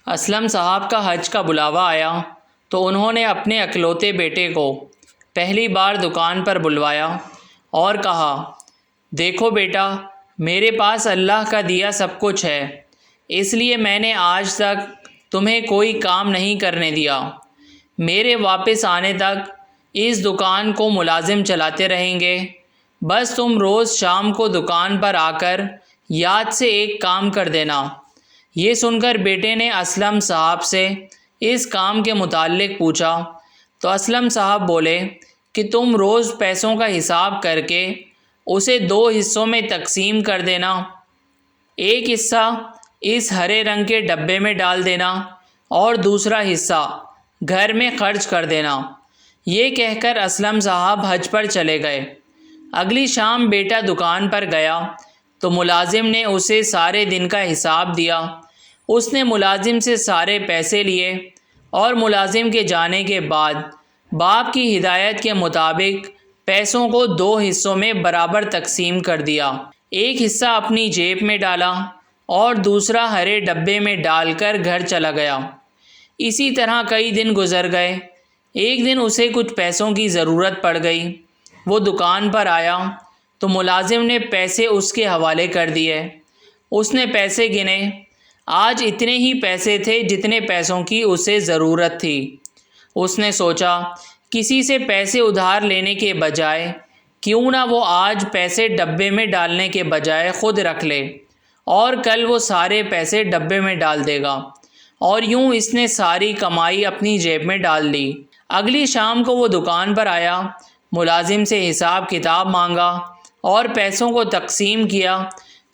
اسلم صاحب کا حج کا بلاوا آیا تو انہوں نے اپنے اکلوتے بیٹے کو پہلی بار دکان پر بلوایا اور کہا، دیکھو بیٹا، میرے پاس اللہ کا دیا سب کچھ ہے، اس لیے میں نے آج تک تمہیں کوئی کام نہیں کرنے دیا۔ میرے واپس آنے تک اس دکان کو ملازم چلاتے رہیں گے، بس تم روز شام کو دکان پر آ کر یاد سے ایک کام کر دینا۔ یہ سن کر بیٹے نے اسلم صاحب سے اس کام کے متعلق پوچھا تو اسلم صاحب بولے کہ تم روز پیسوں کا حساب کر کے اسے 2 حصوں میں تقسیم کر دینا، ایک حصہ اس ہرے رنگ کے ڈبے میں ڈال دینا اور دوسرا حصہ گھر میں خرچ کر دینا۔ یہ کہہ کر اسلم صاحب حج پر چلے گئے۔ اگلی شام بیٹا دکان پر گیا تو ملازم نے اسے سارے دن کا حساب دیا۔ اس نے ملازم سے سارے پیسے لیے اور ملازم کے جانے کے بعد باپ کی ہدایت کے مطابق پیسوں کو 2 حصوں میں برابر تقسیم کر دیا۔ ایک حصہ اپنی جیب میں ڈالا اور دوسرا ہرے ڈبے میں ڈال کر گھر چلا گیا۔ اسی طرح کئی دن گزر گئے۔ ایک دن اسے کچھ پیسوں کی ضرورت پڑ گئی۔ وہ دکان پر آیا تو ملازم نے پیسے اس کے حوالے کر دیے۔ اس نے پیسے گنے۔ آج اتنے ہی پیسے تھے جتنے پیسوں کی اسے ضرورت تھی۔ اس نے سوچا، کسی سے پیسے ادھار لینے کے بجائے کیوں نہ وہ آج پیسے ڈبے میں ڈالنے کے بجائے خود رکھ لے اور کل وہ سارے پیسے ڈبے میں ڈال دے گا، اور یوں اس نے ساری کمائی اپنی جیب میں ڈال لی۔ اگلی شام کو وہ دکان پر آیا، ملازم سے حساب کتاب مانگا اور پیسوں کو تقسیم کیا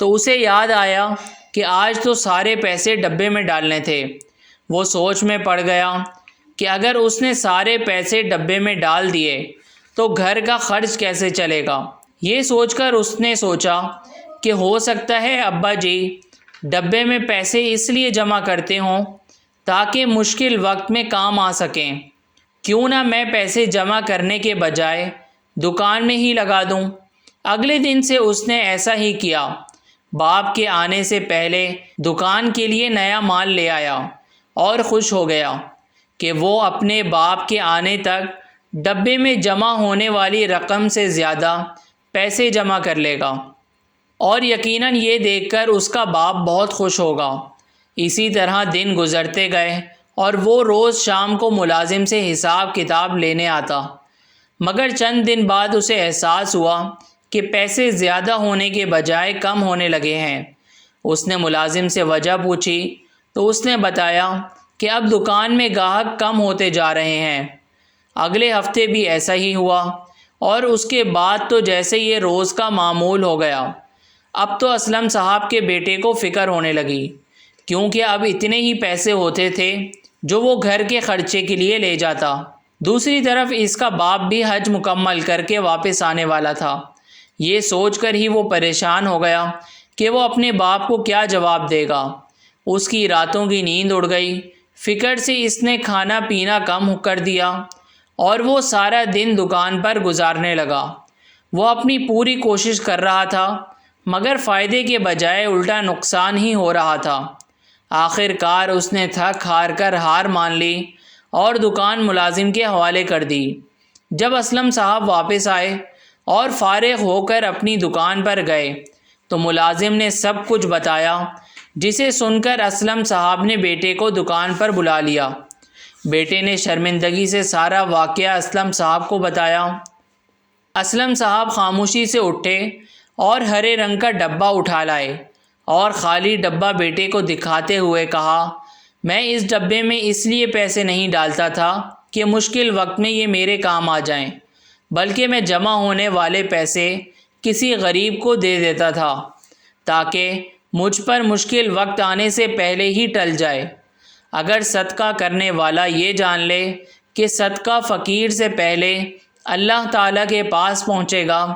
تو اسے یاد آیا کہ آج تو سارے پیسے ڈبے میں ڈالنے تھے۔ وہ سوچ میں پڑ گیا کہ اگر اس نے سارے پیسے ڈبے میں ڈال دیے تو گھر کا خرچ کیسے چلے گا۔ یہ سوچ کر اس نے سوچا کہ ہو سکتا ہے ابا جی ڈبے میں پیسے اس لیے جمع کرتے ہوں تاکہ مشکل وقت میں کام آ سکیں۔ کیوں نہ میں پیسے جمع کرنے کے بجائے دکان میں ہی لگا دوں۔ اگلے دن سے اس نے ایسا ہی کیا۔ باپ کے آنے سے پہلے دکان کے لیے نیا مال لے آیا اور خوش ہو گیا کہ وہ اپنے باپ کے آنے تک ڈبے میں جمع ہونے والی رقم سے زیادہ پیسے جمع کر لے گا، اور یقیناً یہ دیکھ کر اس کا باپ بہت خوش ہوگا۔ اسی طرح دن گزرتے گئے اور وہ روز شام کو ملازم سے حساب کتاب لینے آتا، مگر چند دن بعد اسے احساس ہوا کہ پیسے زیادہ ہونے کے بجائے کم ہونے لگے ہیں۔ اس نے ملازم سے وجہ پوچھی تو اس نے بتایا کہ اب دکان میں گاہک کم ہوتے جا رہے ہیں۔ اگلے ہفتے بھی ایسا ہی ہوا اور اس کے بعد تو جیسے یہ روز کا معمول ہو گیا۔ اب تو اسلم صاحب کے بیٹے کو فکر ہونے لگی، کیونکہ اب اتنے ہی پیسے ہوتے تھے جو وہ گھر کے خرچے کے لیے لے جاتا۔ دوسری طرف اس کا باپ بھی حج مکمل کر کے واپس آنے والا تھا۔ یہ سوچ کر ہی وہ پریشان ہو گیا کہ وہ اپنے باپ کو کیا جواب دے گا۔ اس کی راتوں کی نیند اڑ گئی۔ فکر سے اس نے کھانا پینا کم کر دیا اور وہ سارا دن دکان پر گزارنے لگا۔ وہ اپنی پوری کوشش کر رہا تھا، مگر فائدے کے بجائے الٹا نقصان ہی ہو رہا تھا۔ آخر کار اس نے تھک ہار کر ہار مان لی اور دکان ملازم کے حوالے کر دی۔ جب اسلم صاحب واپس آئے اور فارغ ہو کر اپنی دکان پر گئے تو ملازم نے سب کچھ بتایا، جسے سن کر اسلم صاحب نے بیٹے کو دکان پر بلا لیا۔ بیٹے نے شرمندگی سے سارا واقعہ اسلم صاحب کو بتایا۔ اسلم صاحب خاموشی سے اٹھے اور ہرے رنگ کا ڈبہ اٹھا لائے اور خالی ڈبہ بیٹے کو دکھاتے ہوئے کہا، میں اس ڈبے میں اس لیے پیسے نہیں ڈالتا تھا کہ مشکل وقت میں یہ میرے کام آ جائیں، بلکہ میں جمع ہونے والے پیسے کسی غریب کو دے دیتا تھا تاکہ مجھ پر مشکل وقت آنے سے پہلے ہی ٹل جائے۔ اگر صدقہ کرنے والا یہ جان لے کہ صدقہ فقیر سے پہلے اللہ تعالیٰ کے پاس پہنچے گا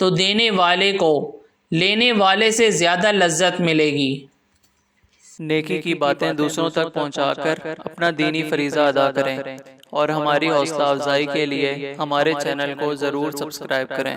تو دینے والے کو لینے والے سے زیادہ لذت ملے گی۔ نیکی کی باتیں دوسروں تک پہنچا کر اپنا دینی فریضہ ادا کریں، اور ہماری حوصلہ افزائی کے لیے ہمارے چینل کو ضرور سبسکرائب کریں۔